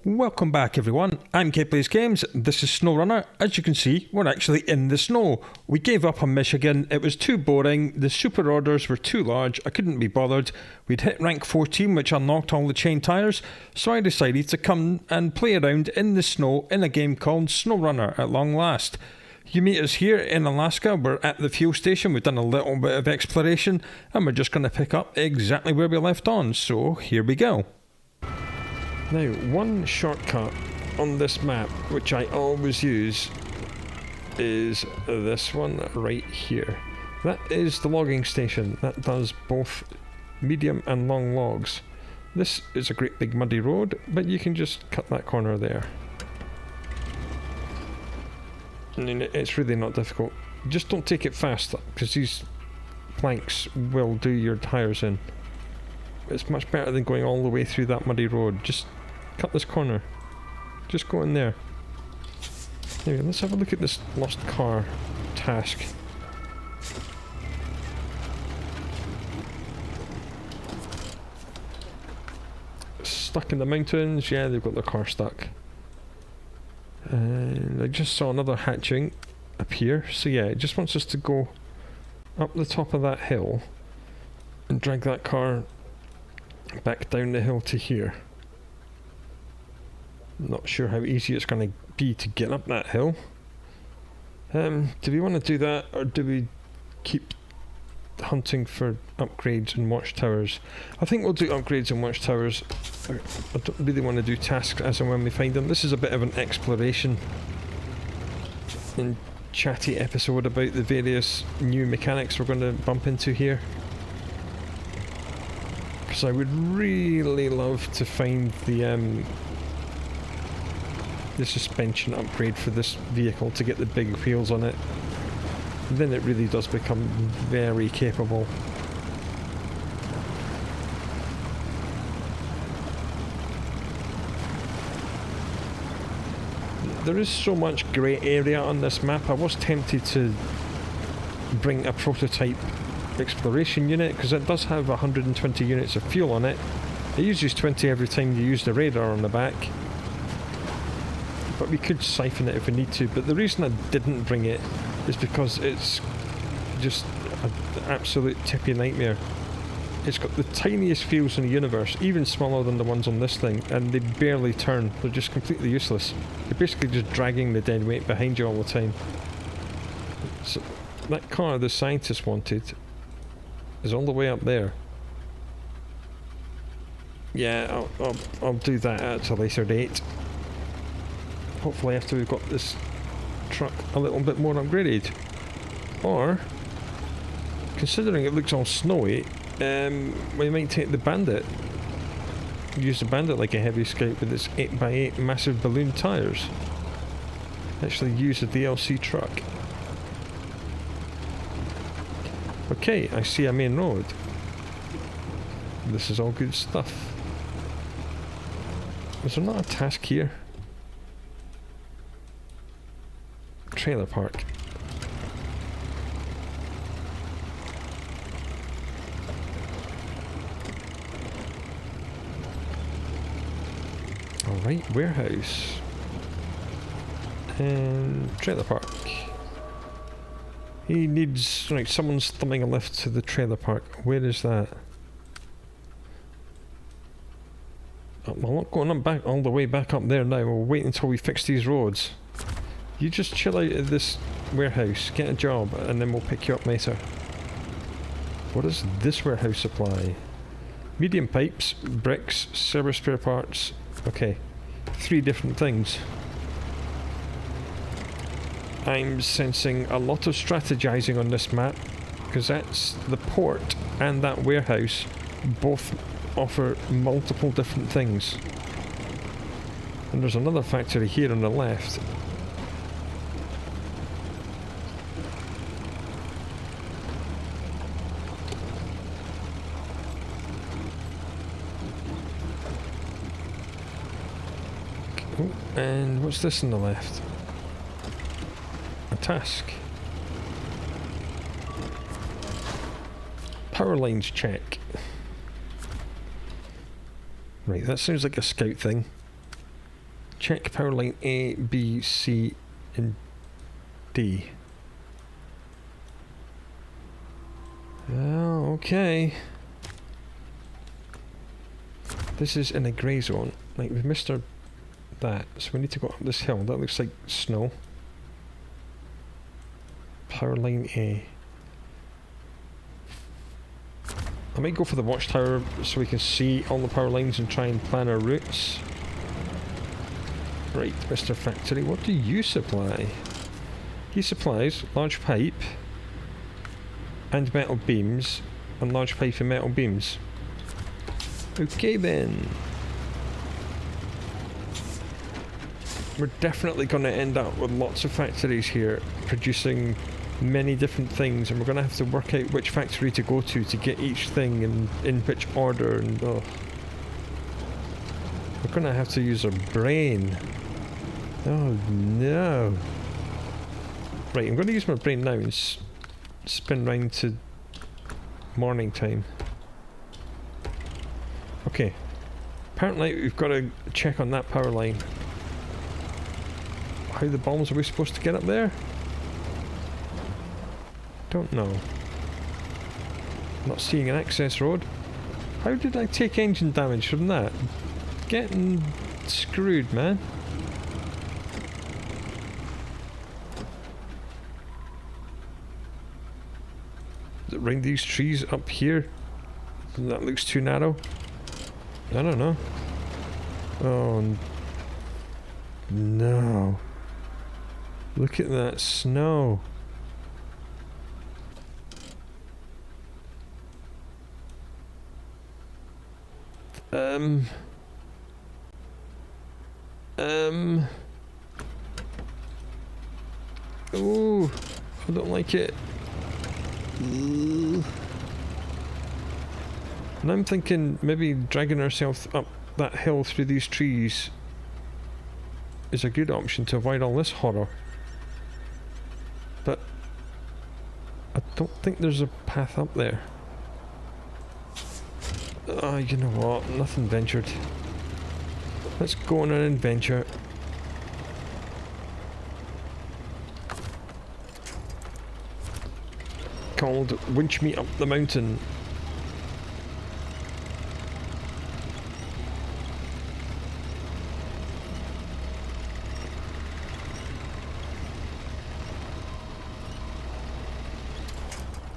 Welcome back everyone, I'm Plays Games, this is Snowrunner. As you can see, we're actually in the snow. We gave up on Michigan, it was too boring, the super orders were too large, I couldn't be bothered. We'd hit rank 14 which unlocked all the chain tyres, so I decided to come and play around in the snow in a game called Snowrunner at long last. You meet us here in Alaska, we're at the fuel station, we've done a little bit of exploration and we're just going to pick up exactly where we left on, so here we go. Now, one shortcut on this map, which I always use, is this one right here. That is the logging station. That does both medium and long logs. This is a great big muddy road, but you can just cut that corner there. I mean, it's really not difficult. Just don't take it fast, because these planks will do your tyres in. It's much better than going all the way through that muddy road. Just cut this corner. Just go in there. Anyway, let's have a look at this lost car task. Stuck in the mountains. Yeah, they've got their car stuck. And I just saw another hatching appear. So yeah, it just wants us to go up the top of that hill and drag that car back down the hill to here. Not sure how easy it's going to be to get up that hill. Do we want to do that, or do we keep hunting for upgrades and watchtowers? I think we'll do upgrades and watchtowers. I don't really want to do tasks as and when we find them. This is a bit of an exploration and chatty episode about the various new mechanics we're going to bump into here. Because I would really love to find the suspension upgrade for this vehicle to get the big wheels on it. And then it really does become very capable. There is so much grey area on this map. I was tempted to bring a prototype exploration unit because it does have 120 units of fuel on it. It uses 20 every time you use the radar on the back. But we could siphon it if we need to. But the reason I didn't bring it is because it's just an absolute tippy nightmare. It's got the tiniest fuels in the universe, even smaller than the ones on this thing, and they barely turn. They're just completely useless. You're basically just dragging the dead weight behind you all the time. So that car the scientist wanted is all the way up there. Yeah, I'll do that at a later date. Hopefully after we've got this truck a little bit more upgraded. Or, considering it looks all snowy, we might take the Bandit. Use the Bandit like a heavy scout with its 8x8 massive balloon tyres. Actually use a DLC truck. Okay, I see a main road. This is all good stuff. Was there not a task here? Trailer park. Alright, warehouse. And trailer park. He needs, right, someone's thumbing a lift to the trailer park. Where is that? I'm not going up back all the way back up there now. We'll wait until we fix these roads. You just chill out at this warehouse, get a job, and then we'll pick you up later. What does this warehouse supply? Medium pipes, bricks, server spare parts. Okay, 3 different things. I'm sensing a lot of strategizing on this map, because that's the port and that warehouse both offer multiple different things. And there's another factory here on the left. And what's this on the left? A task. Power lines check. Right, that sounds like a scout thing. Check power line A, B, C, and D. Oh, okay. This is in a grey zone. Like, we've missed that, so we need to go up this hill. That looks like snow. Power line A. I might go for the watchtower so we can see all the power lines and try and plan our routes. Right, Mr. Factory, what do you supply? He supplies large pipe and metal beams, and large pipe and metal beams. Okay then. We're definitely going to end up with lots of factories here producing many different things, and we're going to have to work out which factory to go to get each thing and in which order, and we're going to have to use our brain. Oh no. Right, I'm going to use my brain now and spin round to morning time. Okay. Apparently we've got to check on that power line. How the bombs are we supposed to get up there? Don't know. Not seeing an access road. How did I take engine damage from that? Getting screwed, man. Is it around these trees up here? That looks too narrow. I don't know. Oh no. Look at that snow. Oh, I don't like it. And I'm thinking maybe dragging ourselves up that hill through these trees is a good option to avoid all this horror. But I don't think there's a path up there. Oh, you know what? Nothing ventured. Let's go on an adventure. Called Winch Me Up the Mountain.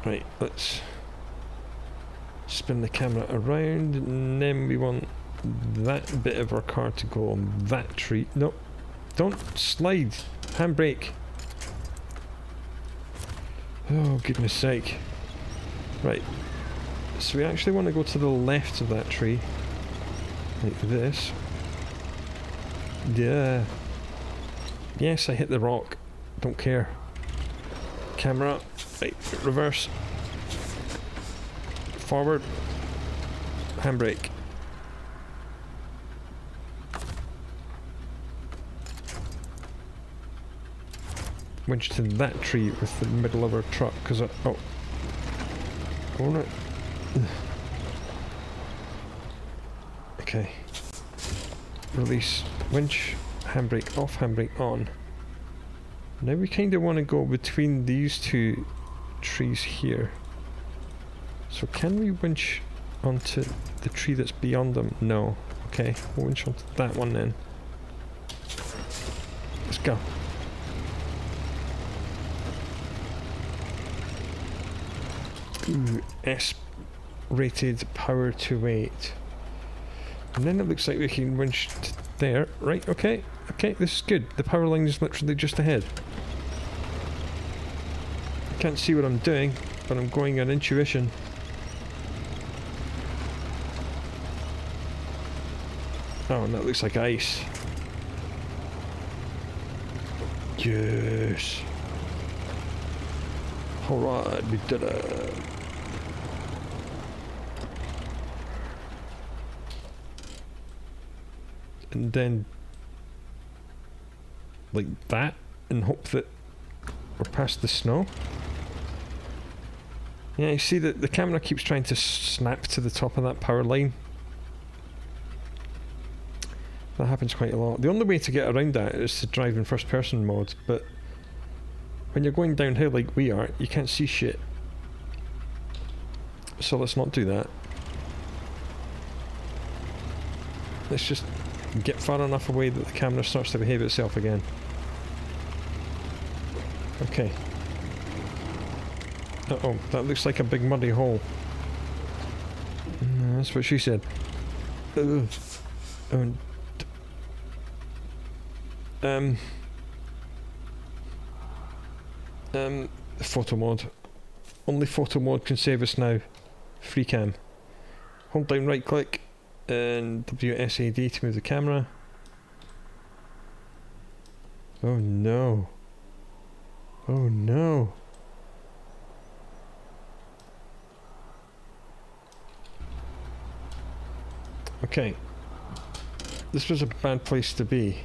Right, let's spin the camera around, and then we want that bit of our car to go on that tree. No, don't slide. Handbrake. Oh, goodness sake. Right, so we actually want to go to the left of that tree. Like this. Yeah. Yes, I hit the rock. Don't care. Camera. Right, reverse. Forward. Handbrake. Winch to that tree with the middle of our truck, because I... oh. Go on. Okay. Release. Winch. Handbrake off, handbrake on. Now we kind of want to go between these two trees here. So can we winch onto the tree that's beyond them? No. Okay, we'll winch onto that one then. Let's go. Ooh, S-rated power to weight. And then it looks like we can winch there. Right, okay. Okay, this is good. The power line is literally just ahead. I can't see what I'm doing, but I'm going on intuition. Oh, and that looks like ice. Yes. Alright, we did it. And then like that, and hope that we're past the snow. Yeah, you see that the camera keeps trying to snap to the top of that power line. That happens quite a lot. The only way to get around that is to drive in first person mode, but when you're going downhill like we are, you can't see shit. So let's not do that. Let's just get far enough away that the camera starts to behave itself again. Okay. Uh-oh, that looks like a big muddy hole. That's what she said. Ugh. Photo mode. Only photo mode can save us now. Free cam. Hold down right click and WSAD to move the camera. Oh no. Oh no. Okay. This was a bad place to be.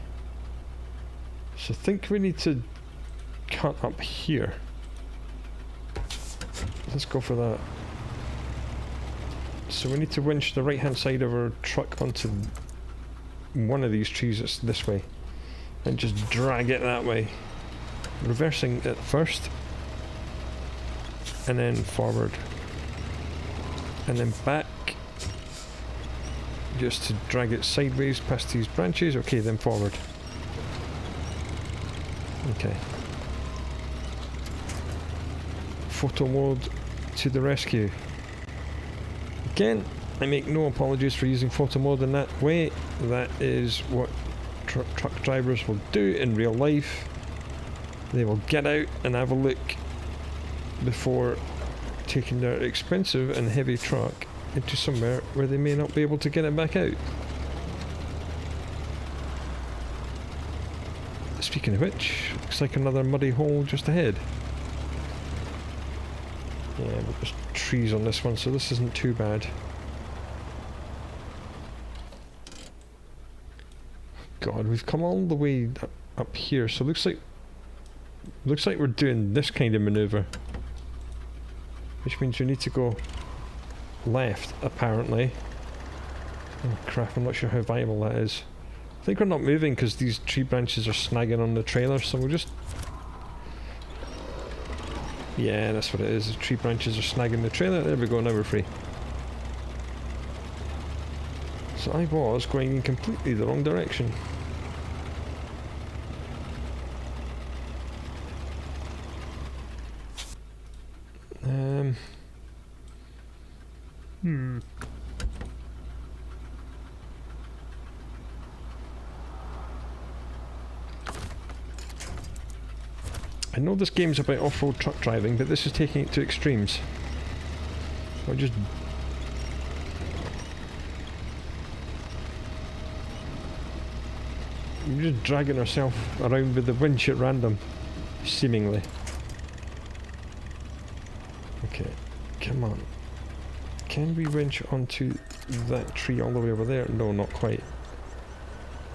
So I think we need to cut up here. Let's go for that. So we need to winch the right hand side of our truck onto one of these trees that's this way and just drag it that way, reversing it first and then forward and then back, just to drag it sideways past these branches. Okay, then forward. Okay. Photo mode to the rescue. Again, I make no apologies for using photo mode in that way. That is what truck drivers will do in real life. They will get out and have a look before taking their expensive and heavy truck into somewhere where they may not be able to get it back out. Speaking of which, looks like another muddy hole just ahead. Yeah, but there's trees on this one, so this isn't too bad. God, we've come all the way up here, so looks like we're doing this kind of maneuver, which means we need to go left, apparently. Oh crap, I'm not sure how viable that is. I think we're not moving because these tree branches are snagging on the trailer, so we'll just... Yeah, that's what it is. The tree branches are snagging the trailer. There we go, now we're free. So I was going in completely the wrong direction. I know this game's about off-road truck driving, but this is taking it to extremes. We're just dragging ourselves around with the winch at random, seemingly. Okay, come on. Can we winch onto that tree all the way over there? No, not quite.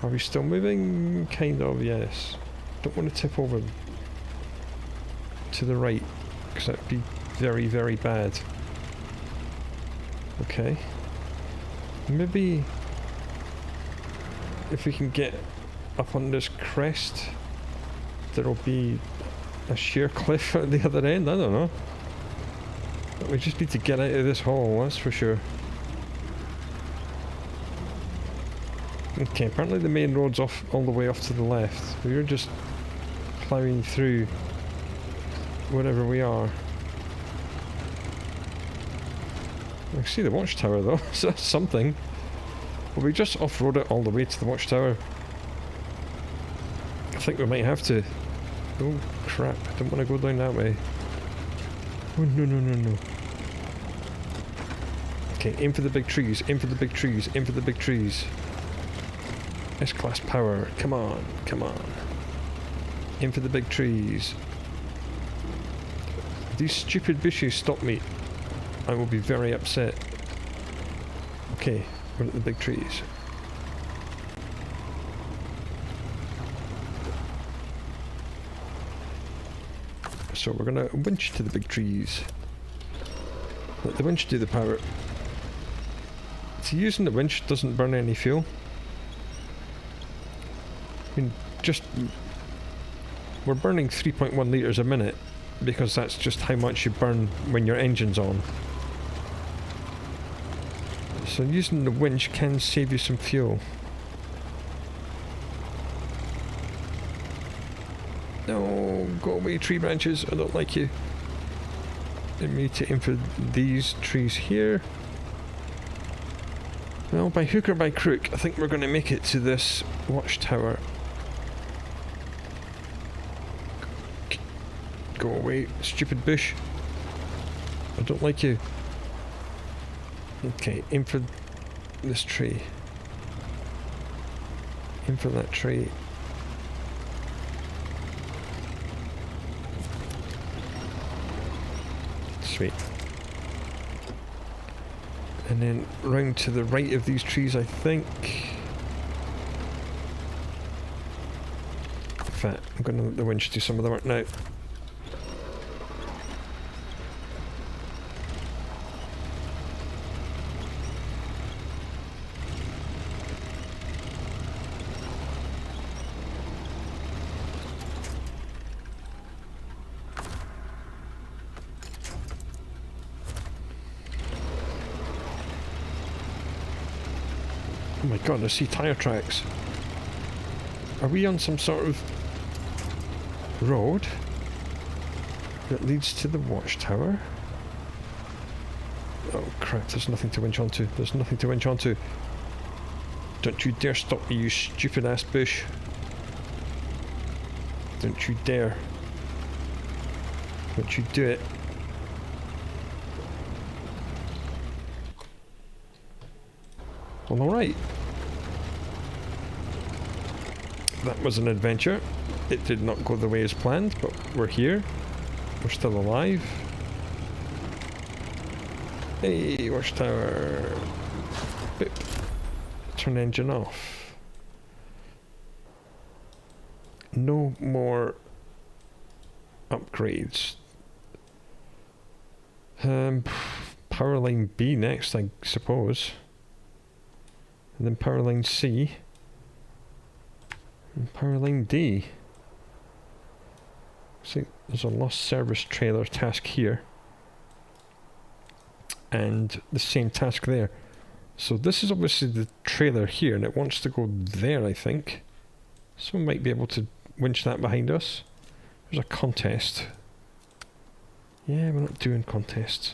Are we still moving? Kind of, yes. Don't want to tip over to the right, because that'd be very, very bad. Okay. Maybe if we can get up on this crest, there'll be a sheer cliff at the other end. I don't know. But we just need to get out of this hole, that's for sure. Okay, apparently the main road's off all the way off to the left. We're just ploughing through wherever we are. I can see the watchtower though, so that's something. Will we just off-road it all the way to the watchtower? I think we might have to. Oh crap, I don't want to go down that way. Oh no no no no. Okay, aim for the big trees, aim for the big trees, aim for the big trees. S-class power, come on, come on. Aim for the big trees. These stupid bushes stop me. I will be very upset. Okay, we're at the big trees. So we're gonna winch to the big trees. Let the winch do the power. So using the winch doesn't burn any fuel. I mean, just... We're burning 3.1 litres a minute, because that's just how much you burn when your engine's on. So using the winch can save you some fuel. No, go away tree branches, I don't like you. I need to aim for these trees here. Well, by hook or by crook, I think we're going to make it to this watchtower. Go away, stupid bush. I don't like you. Okay, aim for this tree. Aim for that tree. Sweet. And then round to the right of these trees, I think. In fact, I'm going to let the winch do some of the work now. Oh my god, I see tyre tracks. Are we on some sort of road that leads to the watchtower? Oh crap, there's nothing to winch onto. There's nothing to winch onto. Don't you dare stop me, you stupid ass bush. Don't you dare. Don't you do it. Well, alright. That was an adventure. It did not go the way as planned, but we're here. We're still alive. Hey, watchtower. Boop. Turn engine off. No more upgrades. Power line B next, I suppose. And then power line C. And power line D. See, there's a lost service trailer task here. And the same task there. So this is obviously the trailer here, and it wants to go there, I think. Someone might be able to winch that behind us. There's a contest. Yeah, we're not doing contests.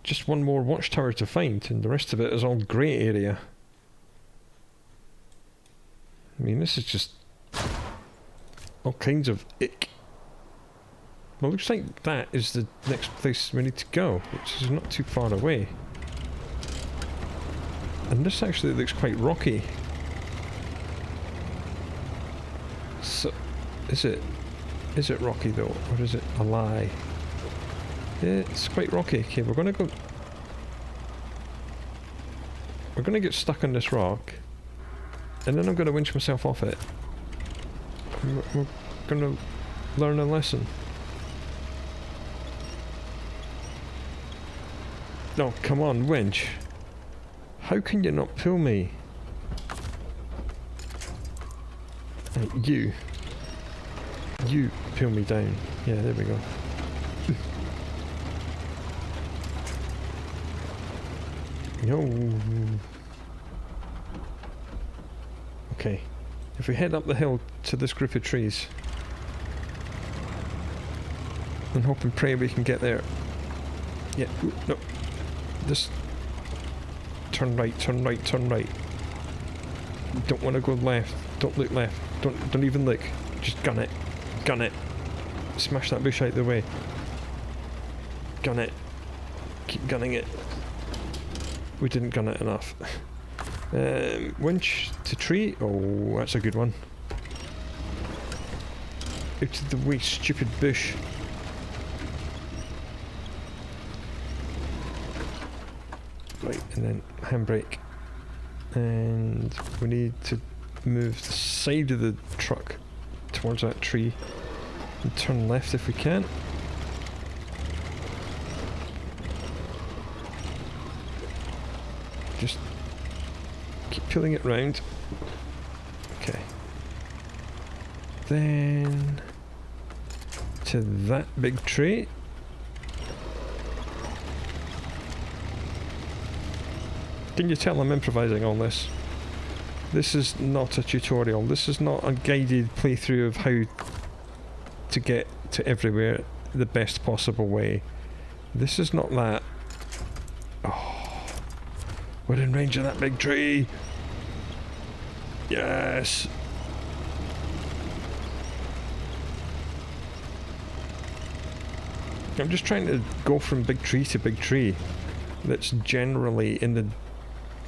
Just one more watchtower to find, and the rest of it is all grey area. I mean, this is just all kinds of ick. Well, looks like that is the next place we need to go, which is not too far away. And this actually looks quite rocky. So, is it rocky though, or is it a lie? Yeah, it's quite rocky. Okay, we're gonna get stuck on this rock, and then I'm gonna winch myself off it. We're gonna learn a lesson. No, come on, winch. How can you not pull me? Right, you pull me down. Yeah, there we go. No. Okay, if we head up the hill to this group of trees and hope and pray we can get there. Yeah, ooh, no. This. Turn right, turn right, turn right. Don't want to go left. Don't look left. Don't even look. Just gun it. Gun it. Smash that bush out of the way. Gun it. Keep gunning it. We didn't gun it enough. Winch to tree. Oh, that's a good one. Out of the way, stupid bush. Right, and then handbrake. And we need to move the side of the truck towards that tree and turn left if we can. Just keep pulling it round. Okay, then to that big tree. Can you tell I'm improvising on this? This is not a tutorial. This is not a guided playthrough of how to get to everywhere the best possible way. This is not that. Oh, we're in range of that big tree. Yes. I'm just trying to go from big tree to big tree that's generally in the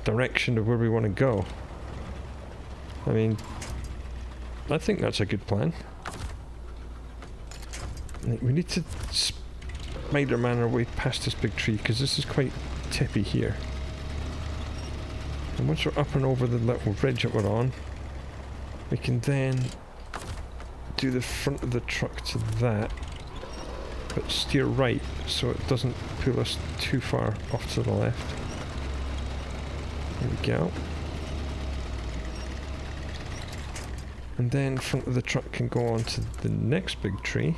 direction of where we want to go. I mean, I think that's a good plan. We need to Spider-Man our way past this big tree because this is quite tippy here. And once we're up and over the little ridge that we're on, we can then do the front of the truck to that, but steer right so it doesn't pull us too far off to the left. There we go. And then front of the truck can go on to the next big tree.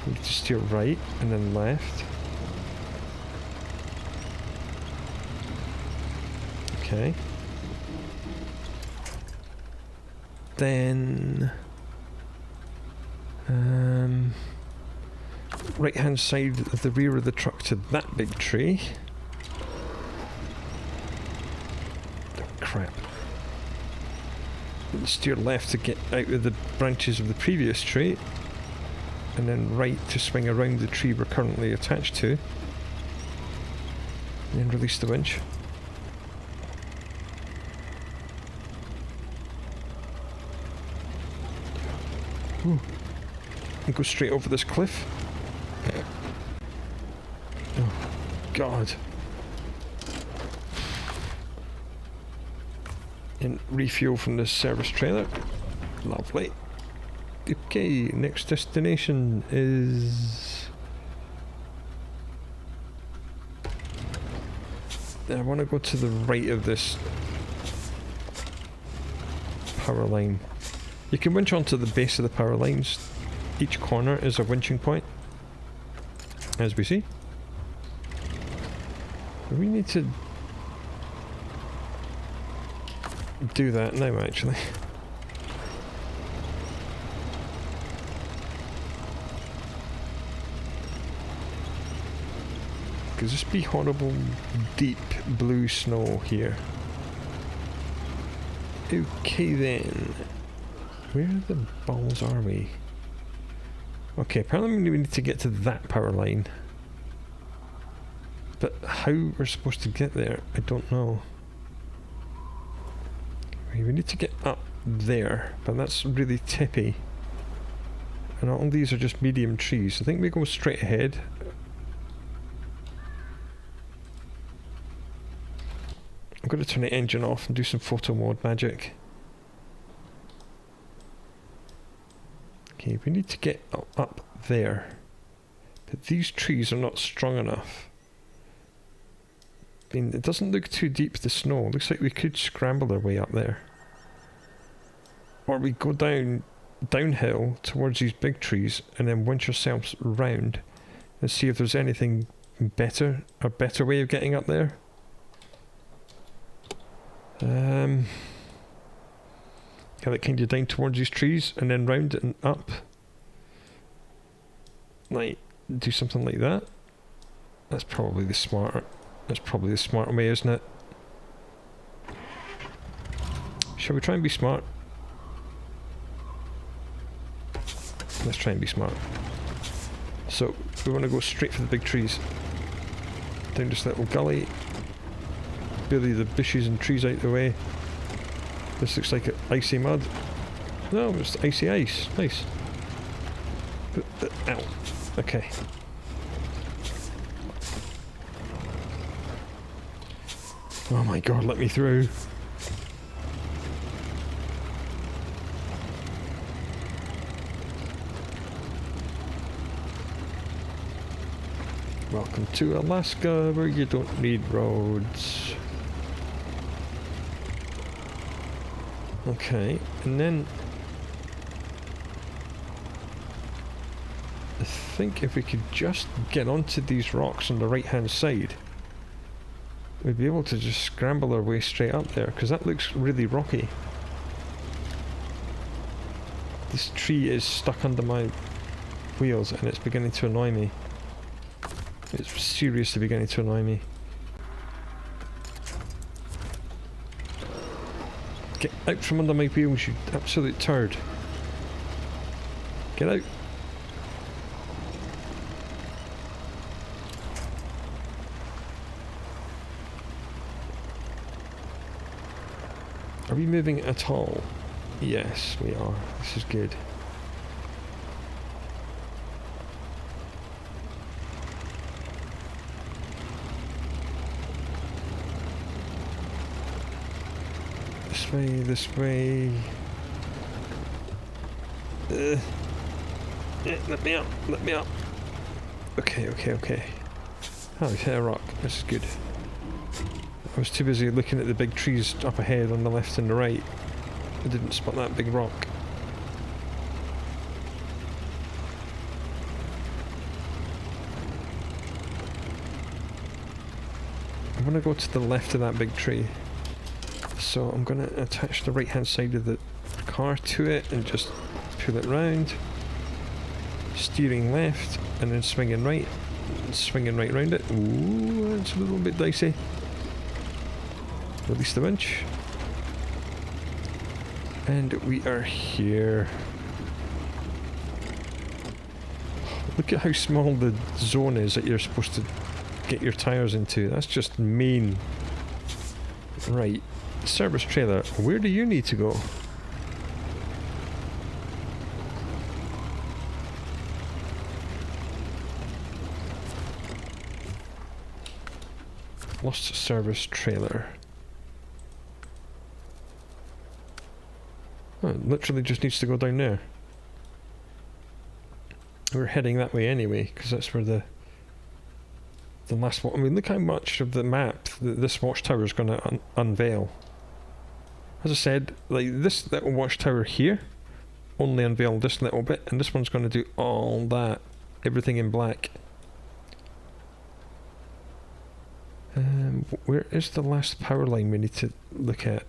We need to steer right and then left. Okay. Then right hand side of the rear of the truck to that big tree. Oh crap. Steer left to get out of the branches of the previous tree, and then right to swing around the tree we're currently attached to, and then release the winch. Ooh. And go straight over this cliff. Oh god. And refuel from the service trailer. Lovely. Okay, next destination is... I want to go to the right of this power line. You can winch onto the base of the power lines. Each corner is a winching point, as we see. We need to do that now, actually. Because this be horrible deep blue snow here. Okay then. Where the balls are we? Okay, apparently we need to get to that power line. But how we're supposed to get there, I don't know. We need to get up there, but that's really tippy. And all these are just medium trees. I think we go straight ahead. I'm going to turn the engine off and do some photo mode magic. Okay, we need to get up there. But these trees are not strong enough. I mean, it doesn't look too deep, the snow. It looks like we could scramble our way up there. Or we go downhill towards these big trees and then winch ourselves round and see if there's anything better, a better way of getting up there. Can it kind of down towards these trees and then round and up? Like, do something like that? That's probably the smarter way, isn't it? Shall we try and be smart? Let's try and be smart. So, we want to go straight for the big trees. Down this little gully. Billy the bushes and trees out the way. This looks like icy mud. No, it's icy ice. Nice. Ow. Okay. Oh my god, let me through. Welcome to Alaska, where you don't need roads. Okay, and then I think if we could just get onto these rocks on the right hand side, we'd be able to just scramble our way straight up there, because that looks really rocky. This tree is stuck under my wheels and it's beginning to annoy me. It's seriously beginning to annoy me. Get out from under my wheels, you absolute turd. Get out. Are we moving at all? Yes, we are. This is good. This way, this way. Let me up, let me up. Okay, okay, okay. Oh, we hit a rock. This is good. I was too busy looking at the big trees up ahead on the left and the right. I didn't spot that big rock. I'm going to go to the left of that big tree. So I'm going to attach the right hand side of the car to it and just pull it round. Steering left and then swinging right. Swinging right round it. Ooh, that's a little bit dicey. Release the winch. And we are here. Look at how small the zone is that you're supposed to get your tyres into. That's just mean. Right. Service trailer. Where do you need to go? Lost service trailer. Oh, it literally just needs to go down there. We're heading that way anyway, because that's where the last one. I mean, look how much of the map that this watchtower is going to unveil. As I said, like this little watchtower here only unveiled this little bit, and this one's going to do all that, everything in black. Where is the last power line we need to look at?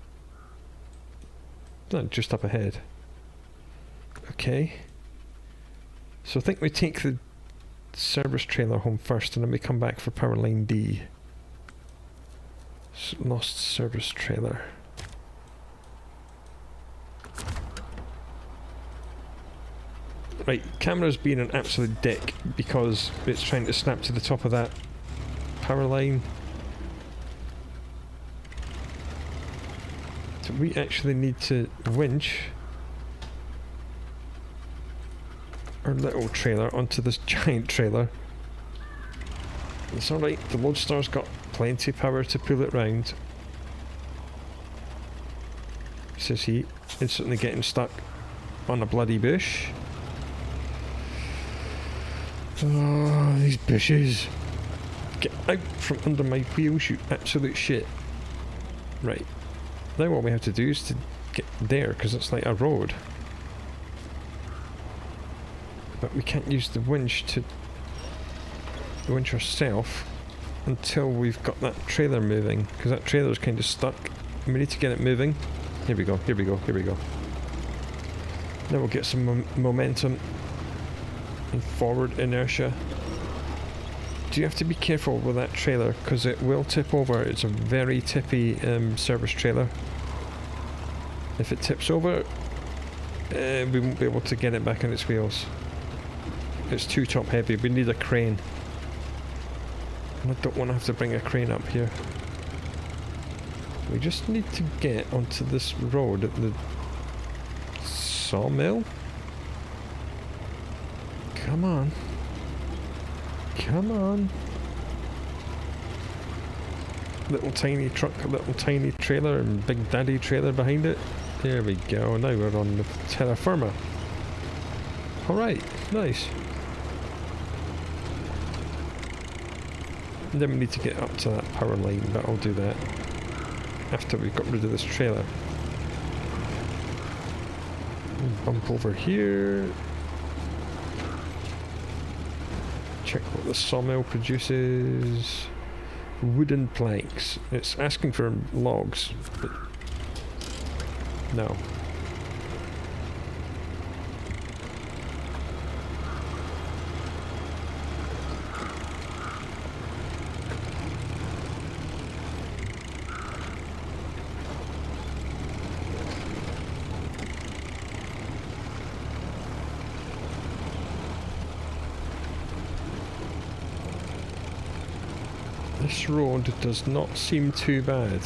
No, just up ahead. Okay. So I think we take the service trailer home first and then we come back for power line D. Lost service trailer. Right, camera's being an absolute dick because it's trying to snap to the top of that power line. So we actually need to winch our little trailer onto this giant trailer. It's alright, the Lodestar's got plenty of power to pull it round. Says he, instantly getting stuck on a bloody bush. Oh, these bushes. Get out from under my wheels, you absolute shit. Right. Now what we have to do is to get there, because it's like a road. But we can't use the winch to winch ourselves until we've got that trailer moving, because that trailer's kind of stuck. And we need to get it moving. Here we go, here we go, here we go. Now we'll get some momentum and forward inertia. Do you have to be careful with that trailer, because it will tip over. It's a very tippy service trailer. If it tips over, we won't be able to get it back on its wheels. It's too top heavy. We need a crane. And I don't want to have to bring a crane up here. We just need to get onto this road at the sawmill. Come on. Come on. Little tiny truck, a little tiny trailer, and big daddy trailer behind it. There we go. Now we're on the terra firma. Alright, nice. And then we need to get up to that power line, but I'll do that after we've got rid of this trailer. Bump over here. check what the sawmill produces. Wooden planks. It's asking for logs, but no. This road does not seem too bad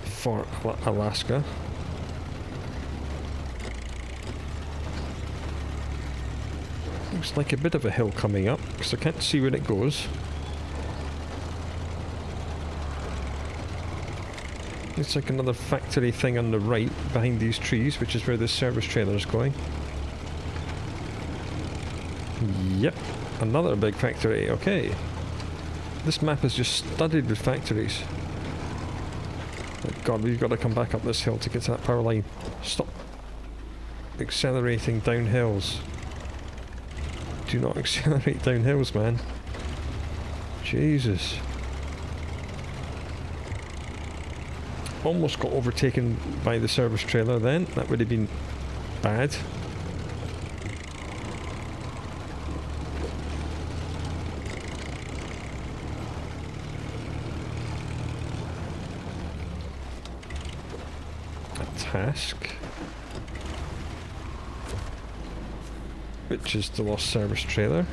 for Alaska. Looks like a bit of a hill coming up because I can't see where it goes. It's like another factory thing on the right behind these trees, which is where the service trailer is going. Yep, another big factory. Okay. This map is just studded with factories. God, we've got to come back up this hill to get to that power line. Stop accelerating down hills. Do not accelerate down hills, man. Jesus. Almost got overtaken by the service trailer then. That would have been bad. Task, which is the lost service trailer.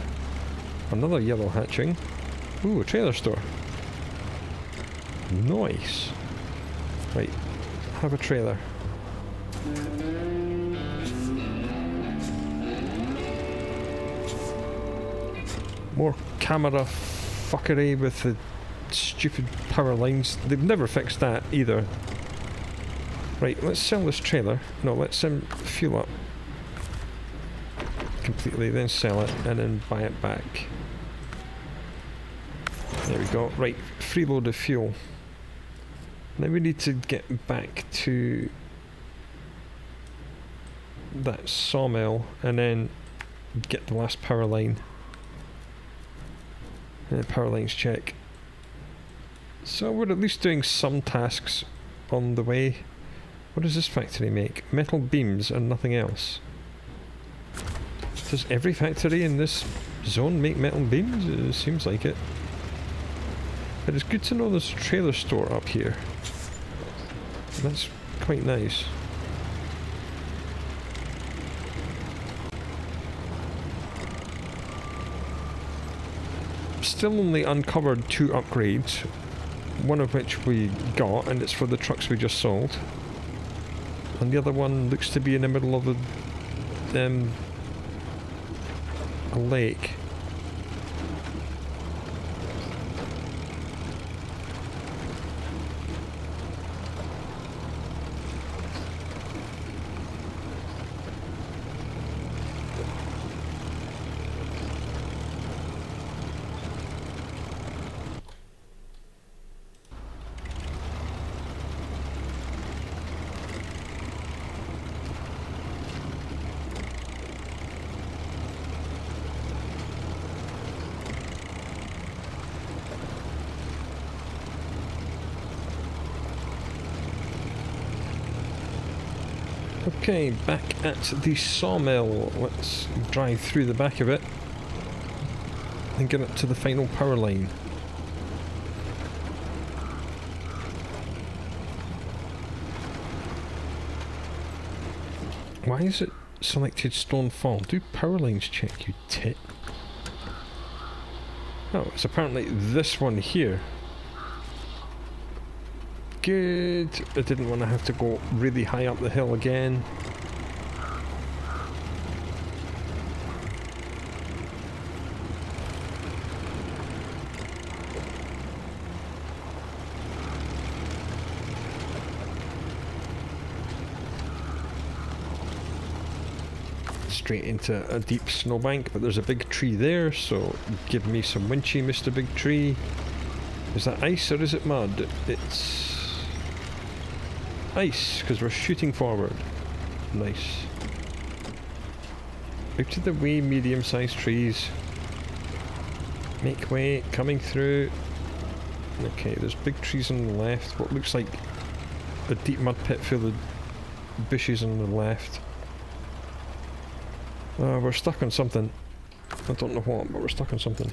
Another yellow hatching. Ooh, a trailer store. Nice. Right, have a trailer. More camera fuckery with the stupid power lines. They've never fixed that either. Right, let's sell this trailer. No, let's fuel up completely, then sell it, and then buy it back. There we go. Right, free load of fuel. Now we need to get back to that sawmill and then get the last power line. And power lines check. So we're at least doing some tasks on the way. What does this factory make? Metal beams and nothing else. Does every factory in this zone make metal beams? It seems like it. But it's good to know there's a trailer store up here. That's quite nice. Still only uncovered 2 upgrades. One of which we got, and it's for the trucks we just sold. And the other one looks to be in the middle of a lake. Okay, back at the sawmill. Let's drive through the back of it and get up to the final power line. Why is it selected stone fall? Do power lines check, you tit. Oh, it's apparently this one here. Good. I didn't want to have to go really high up the hill again. Straight into a deep snowbank, but there's a big tree there, so give me some winchy, Mr. Big Tree. Is that ice or is it mud? It's ice, because we're shooting forward. Nice. Out of the way, medium-sized trees. Make way, coming through. Okay, there's big trees on the left. What looks like a deep mud pit full of bushes on the left. We're stuck on something. I don't know what, but we're stuck on something.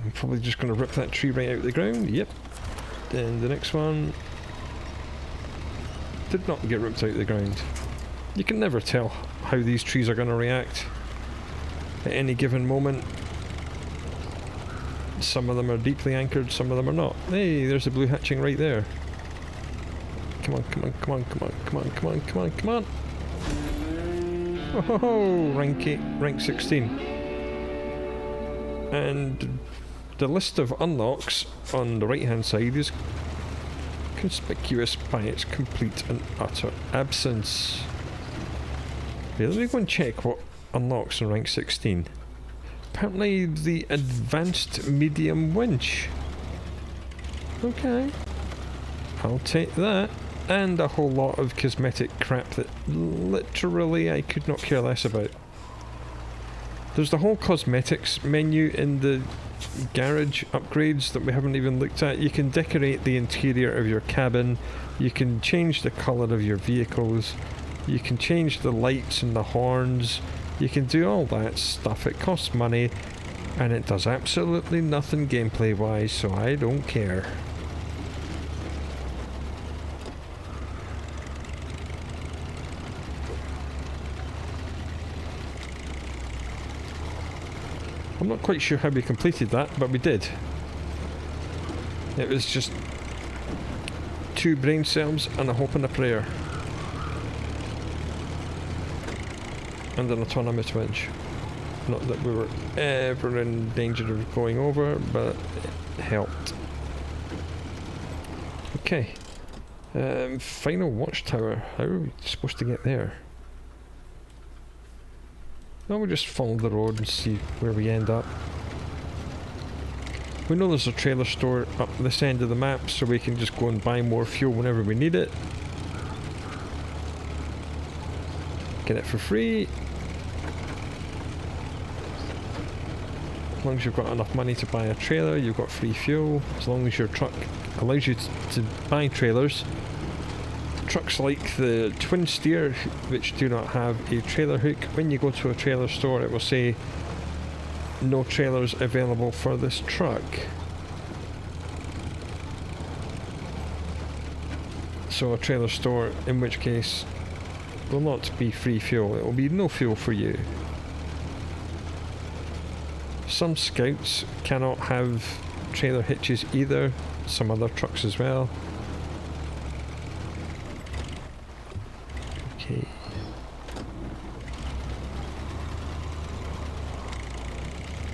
I'm probably just going to rip that tree right out of the ground. Yep. Then the next one did not get ripped out of the ground. You can never tell how these trees are going to react at any given moment. Some of them are deeply anchored, some of them are not. Hey, there's a blue hatching right there. Come on, come on, come on, come on, come on, come on, come on, come on. Oh, rank 16. And the list of unlocks on the right hand side is conspicuous by its complete and utter absence. Yeah, let me go and check what unlocks on rank 16. Apparently the advanced medium winch. Okay. I'll take that. And a whole lot of cosmetic crap that literally I could not care less about. There's the whole cosmetics menu in the garage upgrades that we haven't even looked at. You can decorate the interior of your cabin. You can change the colour of your vehicles. You can change the lights and the horns. You can do all that stuff. It costs money and it does absolutely nothing gameplay wise, so I don't care. I'm not quite sure how we completed that, but we did. It was just 2 brain cells and a hope and a prayer. And an autonomous winch. Not that we were ever in danger of going over, but it helped. Okay. Final watchtower. How are we supposed to get there? Well, we'll just follow the road and see where we end up. We know there's a trailer store up this end of the map, so we can just go and buy more fuel whenever we need it. Get it for free. As long as you've got enough money to buy a trailer, you've got free fuel. As long as your truck allows you to buy trailers. Trucks like the Twin Steer, which do not have a trailer hook, when you go to a trailer store it will say no trailers available for this truck. So a trailer store, in which case, will not be free fuel, it will be no fuel for you. Some scouts cannot have trailer hitches either, some other trucks as well. Okay.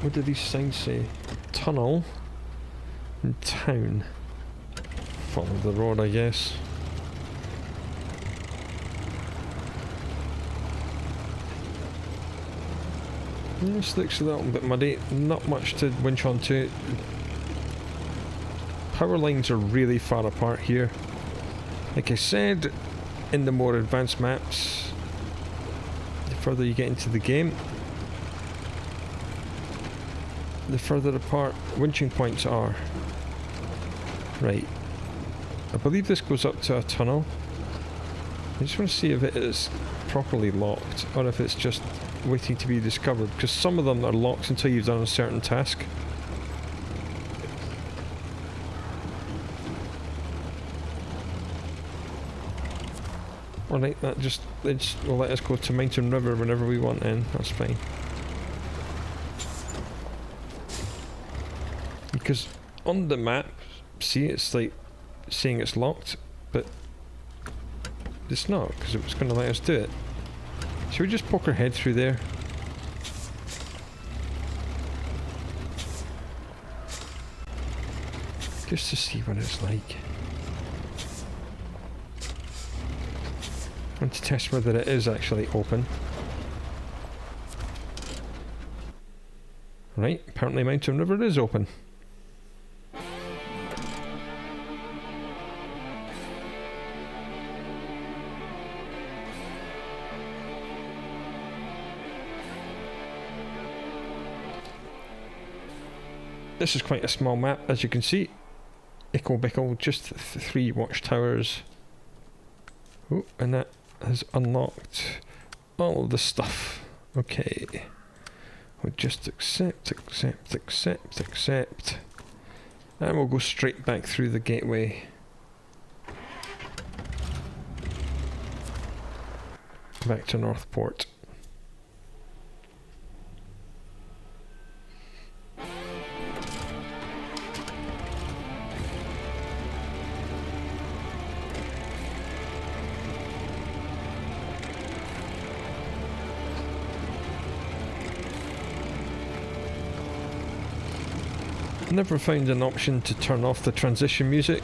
What do these signs say? Tunnel in town. Follow the road, I guess. This looks a little bit muddy, not much to winch onto. Power lines are really far apart here. Like I said, in the more advanced maps, the further you get into the game, the further apart winching points are. Right. I believe this goes up to a tunnel. I just want to see if it is properly locked or if it's just waiting to be discovered, because some of them are locked until you've done a certain task. Alright, that just will let us go to Mountain River whenever we want in, that's fine. Because on the map, see, it's like saying it's locked, but it's not, because it was going to let us do it. Should we just poke our head through there? Just to see what it's like. And to test whether it is actually open. Right, apparently Mountain River is open. This is quite a small map, as you can see. Ickle Bickle, just 3 watchtowers. Oh, and that has unlocked all of the stuff. Okay. We'll just accept. And we'll go straight back through the gateway. Back to Northport. Never found an option to turn off the transition music.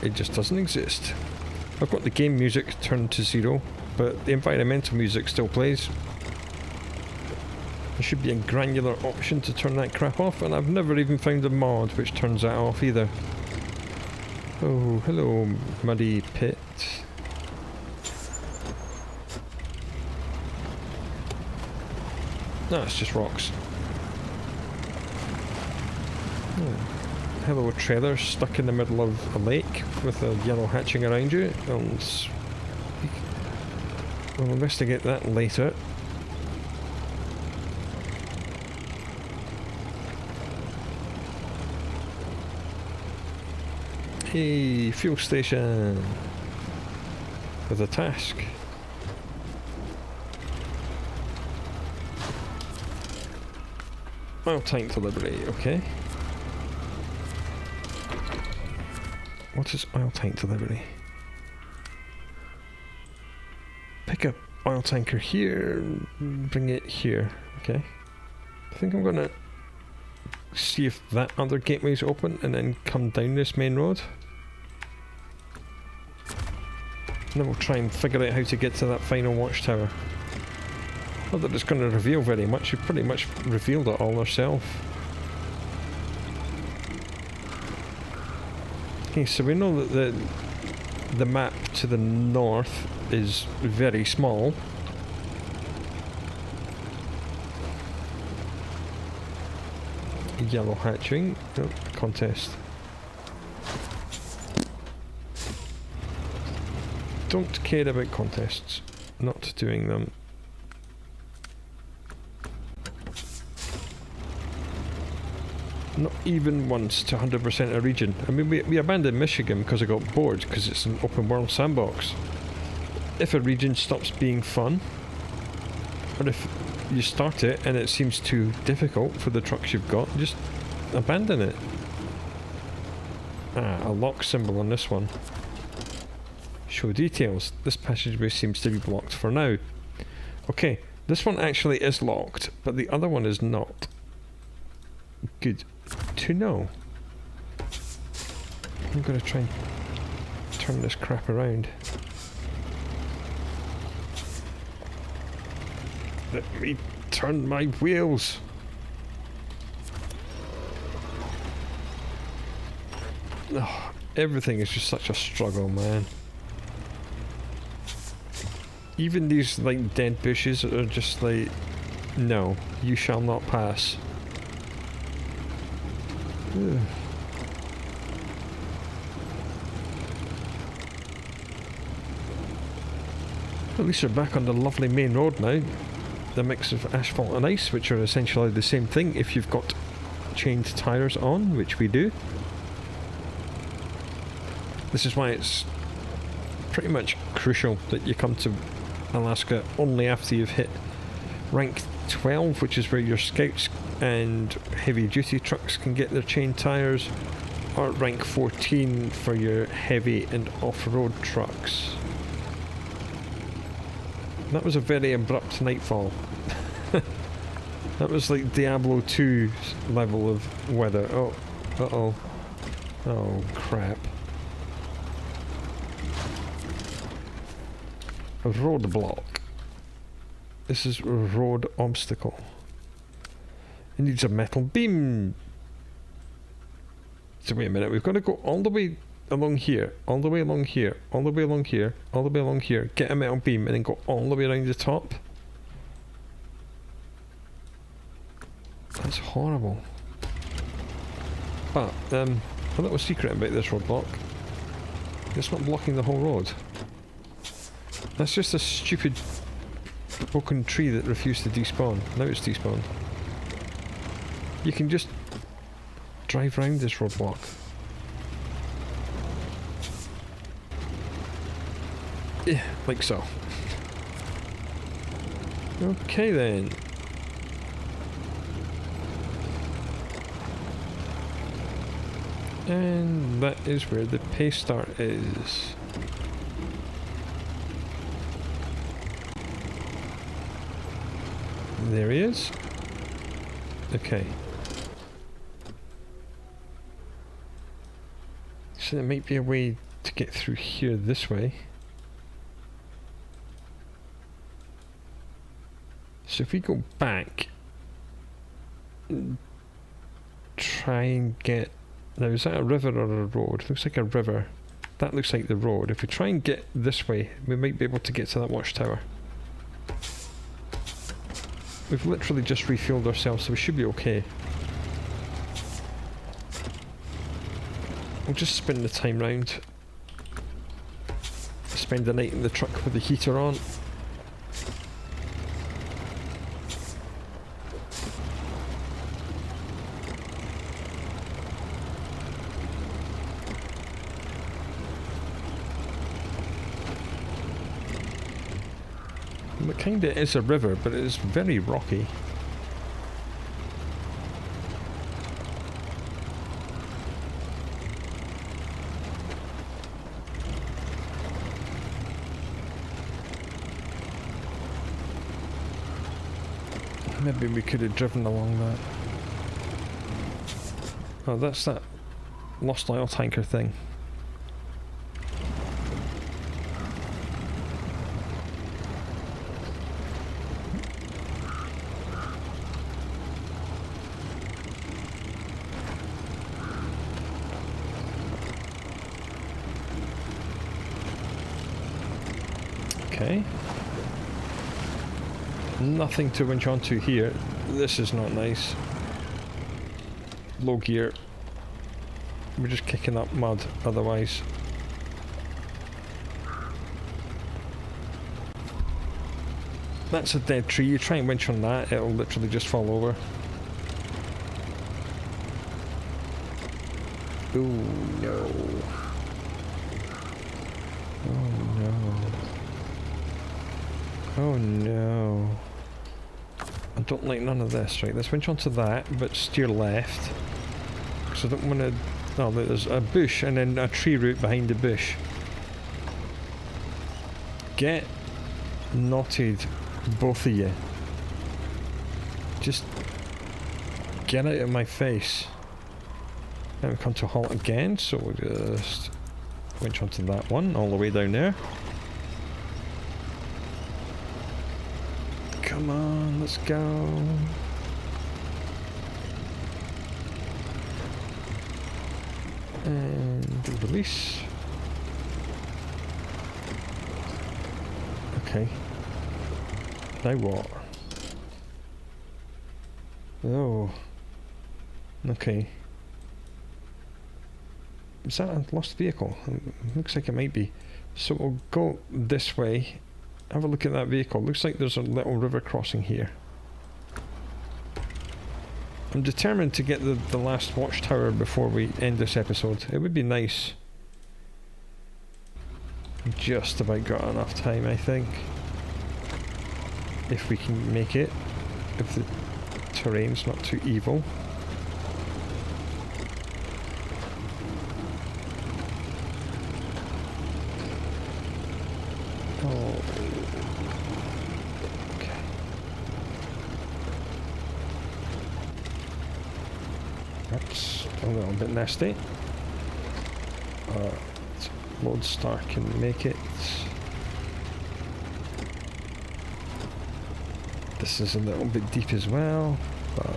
It just doesn't exist. I've got the game music turned to 0, but the environmental music still plays. There should be a granular option to turn that crap off, and I've never even found a mod which turns that off either. Oh, hello, muddy pit. No, it's just rocks. Hello, trailer stuck in the middle of a lake with a yellow hatching around you. We'll investigate that later. Hey, fuel station with a task. Oil tank delivery, okay. What is oil tank delivery? Pick up oil tanker here, bring it here, okay. I think I'm gonna see if that other gateway's open and then come down this main road. And then we'll try and figure out how to get to that final watchtower. Not that it's going to reveal very much, we've pretty much revealed it all ourselves. Okay, so we know that the map to the north is very small. Yellow hatching. Oh, contest. Don't care about contests. Not doing them. Not even once to 100% a region. I mean, we abandoned Michigan because I got bored, because it's an open world sandbox. If a region stops being fun, or if you start it and it seems too difficult for the trucks you've got, just abandon it. Ah, a lock symbol on this one. Show details. This passageway seems to be blocked for now. Okay, this one actually is locked, but the other one is not. Good to know. I'm gonna try and turn this crap around. Let me turn my wheels. Oh, everything is just such a struggle, man. Even these like dead bushes are just like, no, you shall not pass. Ugh. At least we're back on the lovely main road now. The mix of asphalt and ice, which are essentially the same thing if you've got chained tyres on, which we do. This is why it's pretty much crucial that you come to Alaska only after you've hit rank 12, which is where your scouts and heavy duty trucks can get their chain tyres, or rank 14 for your heavy and off-road trucks. That was a very abrupt nightfall. That was like Diablo 2 level of weather. Oh, uh-oh. Oh, crap. A roadblock. This is a road obstacle. It needs a metal beam. So wait a minute, we've got to go all the way along here, all the way along here, all the way along here, all the way along here, get a metal beam and then go all the way around the top. That's horrible. But, a little secret about this roadblock. It's not blocking the whole road. That's just a stupid broken tree that refused to despawn. Now it's despawned. You can just drive round this roadblock. Yeah, like so. Okay then. And that is where the Paystar is. There he is. Okay. So there might be a way to get through here this way. So if we go back, try and get... Now is that a river or a road? Looks like a river. That looks like the road. If we try and get this way, we might be able to get to that watchtower. We've literally just refueled ourselves, so we should be okay. We'll just spin the time round. Spend the night in the truck with the heater on. It kinda is a river, but it is very rocky. Maybe we could have driven along that. Oh, that's that lost oil tanker thing. Okay. Nothing to winch onto here. This is not nice. Low gear. We're just kicking up mud otherwise. That's a dead tree. You try and winch on that, it'll literally just fall over. Oh no. Oh no. Oh no. I don't like none of this. Right, let's winch onto that, but steer left. Because I don't want to... Oh, there's a bush and then a tree root behind the bush. Get knotted, both of you. Just get out of my face. Now we come to a halt again, so we'll just winch onto that one, all the way down there. Come on, let's go. And release. Okay. Now what? Oh. Okay. Is that a lost vehicle? It looks like it might be. So we'll go this way. Have a look at that vehicle. Looks like there's a little river crossing here. I'm determined to get the last watchtower before we end this episode. It would be nice. Just about got enough time, I think. If we can make it. If the terrain's not too evil. Oh. Okay. That's a little bit nasty. Lodestar can make it. This is a little bit deep as well, but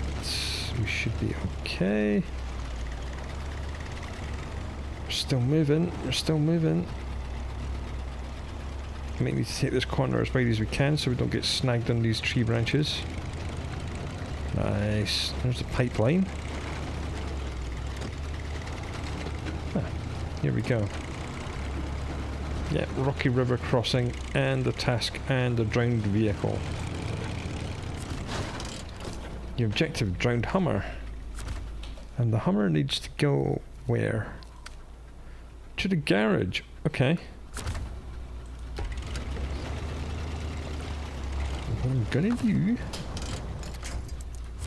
we should be okay. We're still moving, we're still moving. We might need to take this corner as wide as we can so we don't get snagged on these tree branches. Nice. There's the pipeline. Here we go. Yeah, rocky river crossing and a task and a drowned vehicle. The objective, drowned Hummer. And the Hummer needs to go where? To the garage. Okay. What I'm gonna do,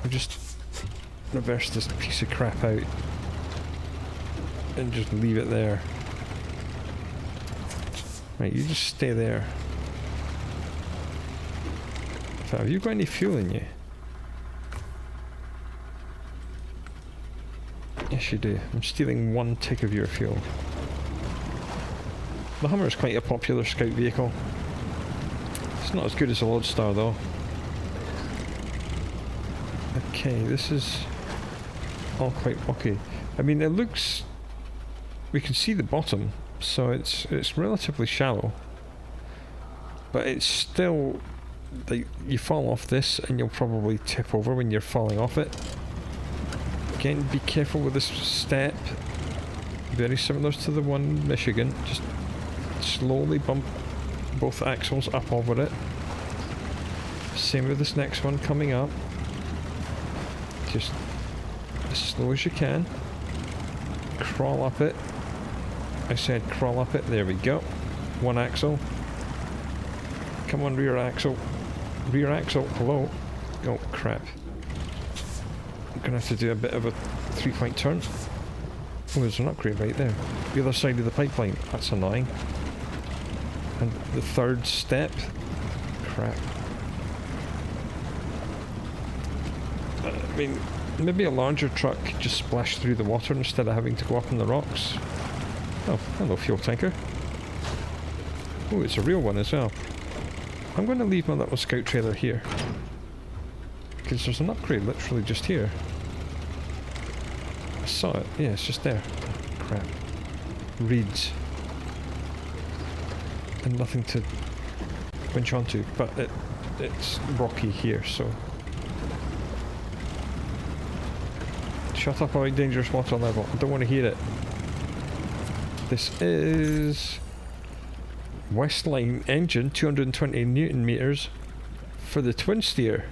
I'll just reverse this piece of crap out and just leave it there. Right, you just stay there. So have you got any fuel in you? Yes you do. I'm stealing 1 tick of your fuel. The Hummer is quite a popular scout vehicle. It's not as good as the Lodestar though. Okay, this is all quite rocky. I mean, it looks... we can see the bottom, so it's relatively shallow. But it's still... like, you fall off this and you'll probably tip over when you're falling off it. Again, be careful with this step. Very similar to the one in Michigan. Just slowly bump both axles up over it. Same with this next one coming up. Just as slow as you can. Crawl up it. I said crawl up it. There we go. 1 axle. Come on, rear axle. Rear axle. Hello. Oh, crap. I'm going to have to do a bit of a 3-point turn. Oh, there's an upgrade right there. The other side of the pipeline. That's annoying. And the 3rd step. Crap. I mean, maybe a larger truck just splashed through the water instead of having to go up on the rocks. Oh, hello fuel tanker. Oh, it's a real one as well. I'm going to leave my little scout trailer here. Because there's an upgrade literally just here. I saw it. Yeah, it's just there. Crap. Reeds. And nothing to winch onto, but it's rocky here, so... Shut up, avoid dangerous water level. I don't want to hear it. This is... Westline engine, 220 Newton meters for the twin steer.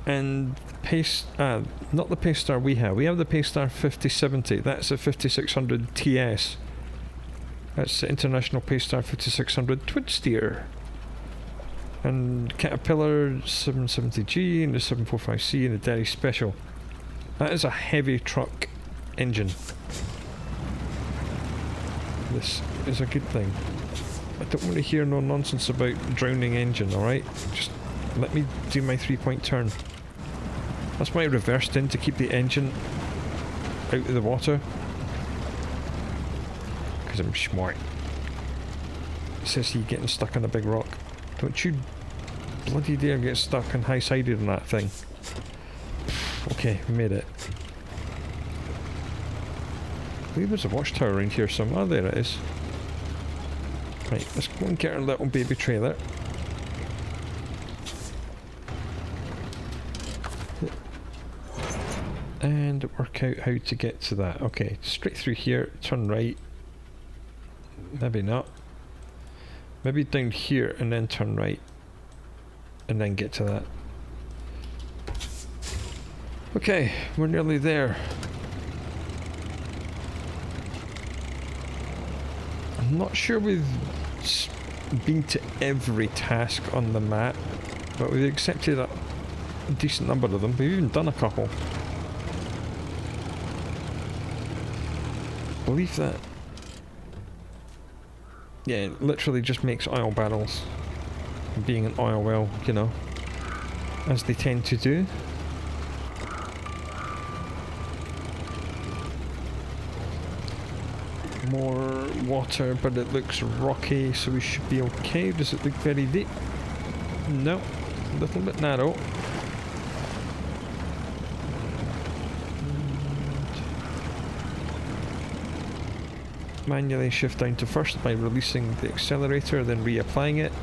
And not the Paystar we have. We have the Paystar 5070. That's a 5600 TS. That's the International Paystar 5600 twin steer. And Caterpillar 770G and the 745C and the Derry Special. That is a heavy truck engine. This is a good thing. I don't want to hear no nonsense about drowning engine, alright? Just let me do my 3-point turn. That's why I reversed in, to keep the engine out of the water. Because I'm smart. It says he getting stuck on a big rock. Don't you bloody dare get stuck and high-sided on that thing. Okay, we made it. I believe there's a watchtower around here somewhere. Oh, there it is. Right, let's go and get our little baby trailer. And work out how to get to that. Okay, straight through here, turn right. Maybe not. Maybe down here and then turn right. And then get to that. Okay, we're nearly there. I'm not sure we've been to every task on the map, but we've accepted a decent number of them. We've even done a couple. Believe that. Yeah, it literally just makes oil barrels. Being an oil well, you know, as they tend to do. More water, but it looks rocky, so we should be okay. Does it look very deep? No, a little bit narrow. Manually shift down to first by releasing the accelerator, then reapplying it.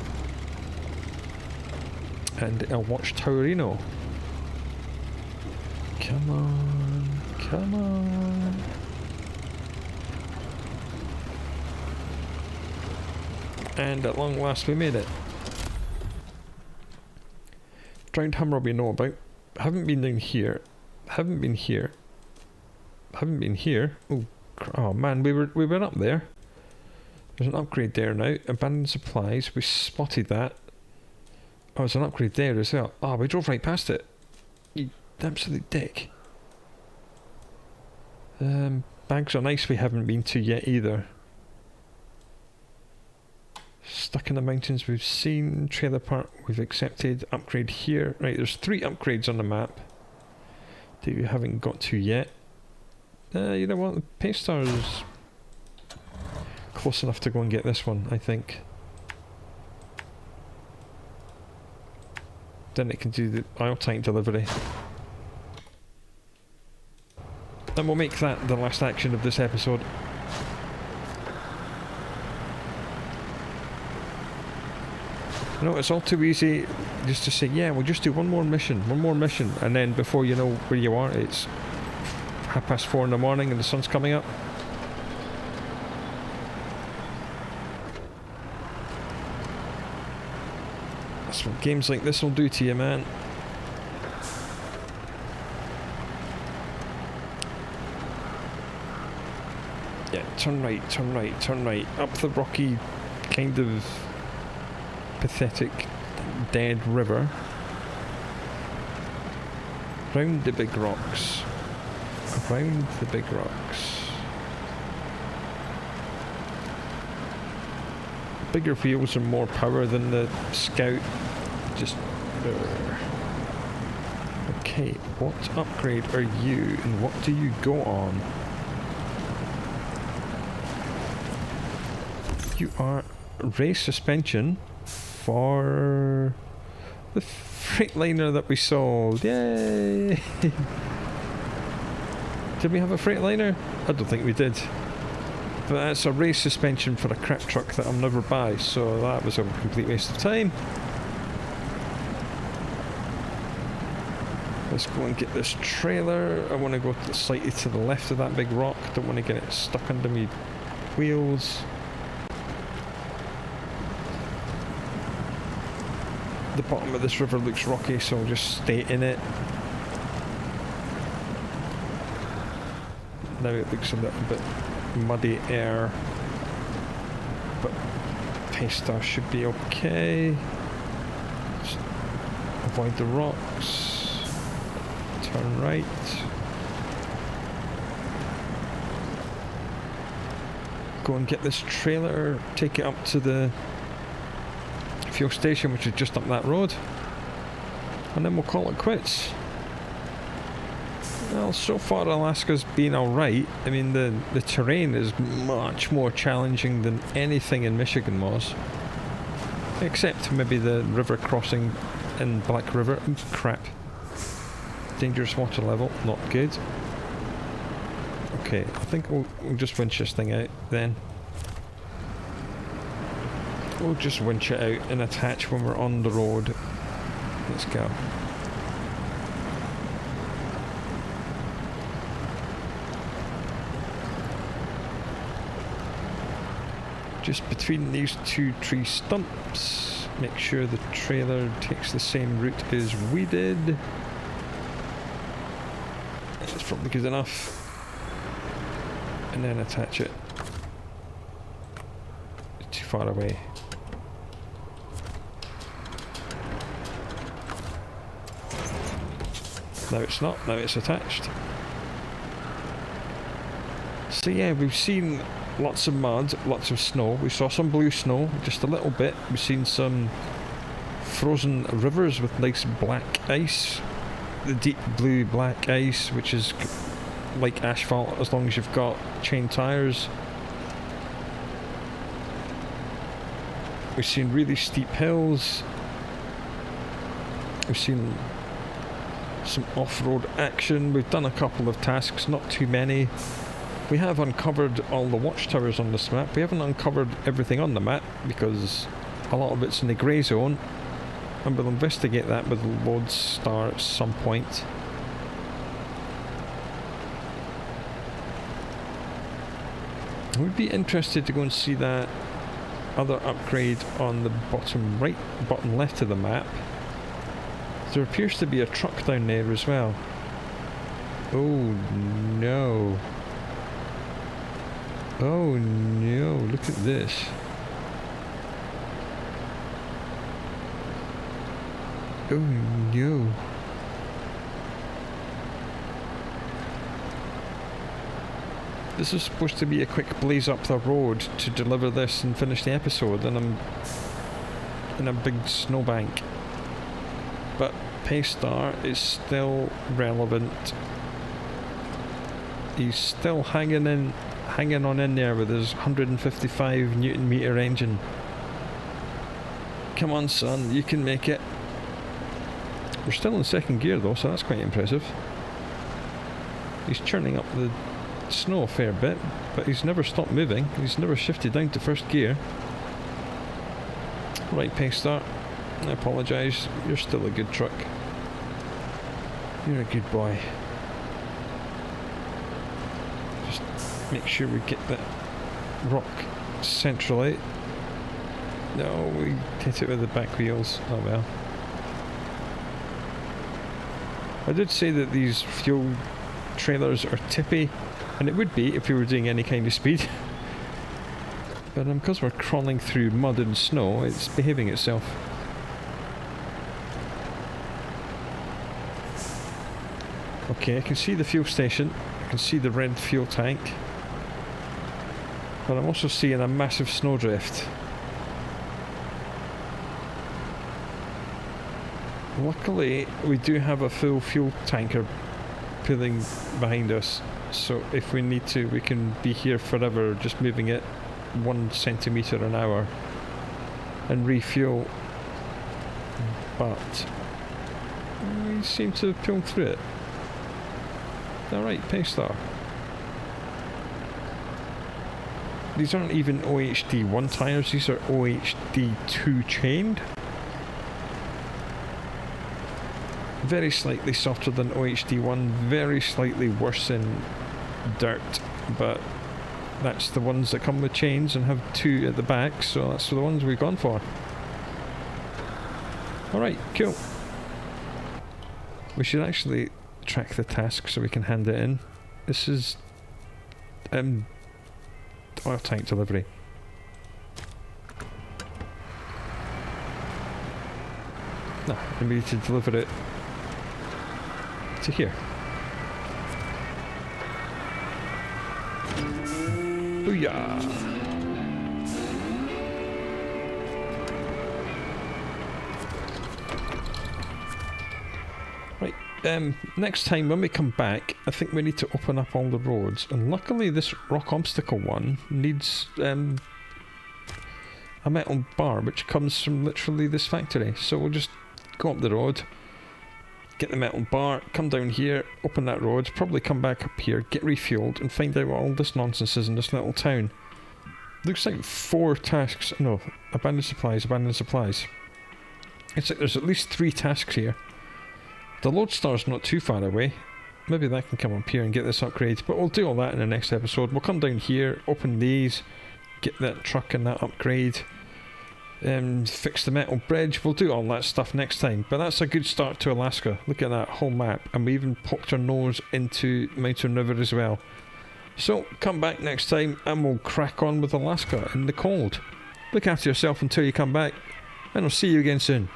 And a Watchtowerino. Come on, come on. And at long last we made it. Drowned hammer we know about. Haven't been down here. Haven't been here. Haven't been here. Oh man, we were up there. There's an upgrade there now. Abandoned supplies. We spotted that. Oh, there's an upgrade there as well. Oh, we drove right past it. You absolute dick. Bags on ice we haven't been to yet either. Stuck in the mountains we've seen. Trailer park we've accepted. Upgrade here. Right, there's 3 upgrades on the map that we haven't got to yet. You know what? The Paystar is close enough to go and get this one, I think. Then it can do the aisle tank delivery. And we'll make that the last action of this episode. You know, it's all too easy just to say, yeah, we'll just do one more mission, and then before you know where you are, it's 4:30 in the morning and the sun's coming up. That's what games like this will do to you, man. Yeah, turn right, turn right, turn right. Up the rocky, kind of pathetic, dead river. Round the big rocks. Around the big rocks. Bigger wheels are more power than the Scout. Just... Okay, what upgrade are you and what do you go on? You are race suspension for the Freightliner that we sold. Yay! Did we have a Freightliner? I don't think we did. But that's a race suspension for a crap truck that I'll never buy, so that was a complete waste of time. Let's go and get this trailer. I want to go slightly to the left of that big rock. Don't want to get it stuck under me wheels. The bottom of this river looks rocky, so I'll just stay in it. Now it looks a little bit muddy air, but Paystar should be okay. Just avoid the rocks. Turn right. Go and get this trailer, take it up to the fuel station, which is just up that road, and then we'll call it quits. Well, so far Alaska's been alright. I mean, the terrain is much more challenging than anything in Michigan was, except maybe the river crossing in Black River. Oops, crap. Dangerous water level, not good. Okay, I think we'll just winch this thing out then. We'll just winch it out and attach when we're on the road. Let's go. Just between these 2 tree stumps, make sure the trailer takes the same route as we did. That's probably good enough. And then attach it. Too far away. Now it's not, now it's attached. So yeah, we've seen lots of mud, lots of snow. We saw some blue snow, just a little bit. We've seen some frozen rivers with nice black ice. The deep blue black ice, which is like asphalt as long as you've got chain tires. We've seen really steep hills. We've seen some off-road action. We've done a couple of tasks, not too many. We have uncovered all the watchtowers on this map. We haven't uncovered everything on the map because a lot of it's in the grey zone, and we'll investigate that with Watchtower at some point. I would be interested to go and see that other upgrade on the bottom right, bottom left of the map. There appears to be a truck down there as well. Oh no. Oh no, look at this. Oh no. This is supposed to be a quick blaze up the road to deliver this and finish the episode, and I'm in a big snowbank. But Paystar is still relevant. He's still hanging on in there with his 155 Newton meter engine. Come on, son, you can make it. We're still in second gear though, so that's quite impressive. He's churning up the snow a fair bit, but he's never stopped moving. He's never shifted down to first gear. Right, Paystar, I apologise. You're still a good truck. You're a good boy. Just make sure we get that rock centrally. No, we hit it with the back wheels. Oh well. I did say that these fuel trailers are tippy, and it would be if we were doing any kind of speed. But because we're crawling through mud and snow, it's behaving itself. Okay, I can see the fuel station, I can see the red fuel tank, but I'm also seeing a massive snowdrift. Luckily, we do have a full fuel tanker pulling behind us, so if we need to, we can be here forever, just moving it 1 centimetre an hour and refuel. But we seem to have pulled through it. Alright, Paystar. These aren't even OHD1 tyres, these are OHD2 chained. Very slightly softer than OHD1, very slightly worse in dirt, but that's the ones that come with chains and have 2 at the back, so that's the ones we've gone for. Alright, cool. We should actually track the task so we can hand it in. This is oil tank delivery. No, we need to deliver it to here. Booyah! Right, next time when we come back, I think we need to open up all the roads, and luckily this rock obstacle one needs a metal bar which comes from literally this factory, so we'll just go up the road, get the metal bar, come down here, open that road, probably come back up here, get refueled, and find out what all this nonsense is in this little town. Looks like 4 tasks. No, abandoned supplies, abandoned supplies. It's like there's at least 3 tasks here. The Loadstar's not too far away. Maybe that can come up here and get this upgrade, but we'll do all that in the next episode. We'll come down here, open these, get that truck and that upgrade, fix the metal bridge. We'll do all that stuff next time, but that's a good start to Alaska. Look at that whole map, and we even poked our nose into Mountain River as well. So come back next time and we'll crack on with Alaska in the cold. Look after yourself until you come back, and I'll see you again soon.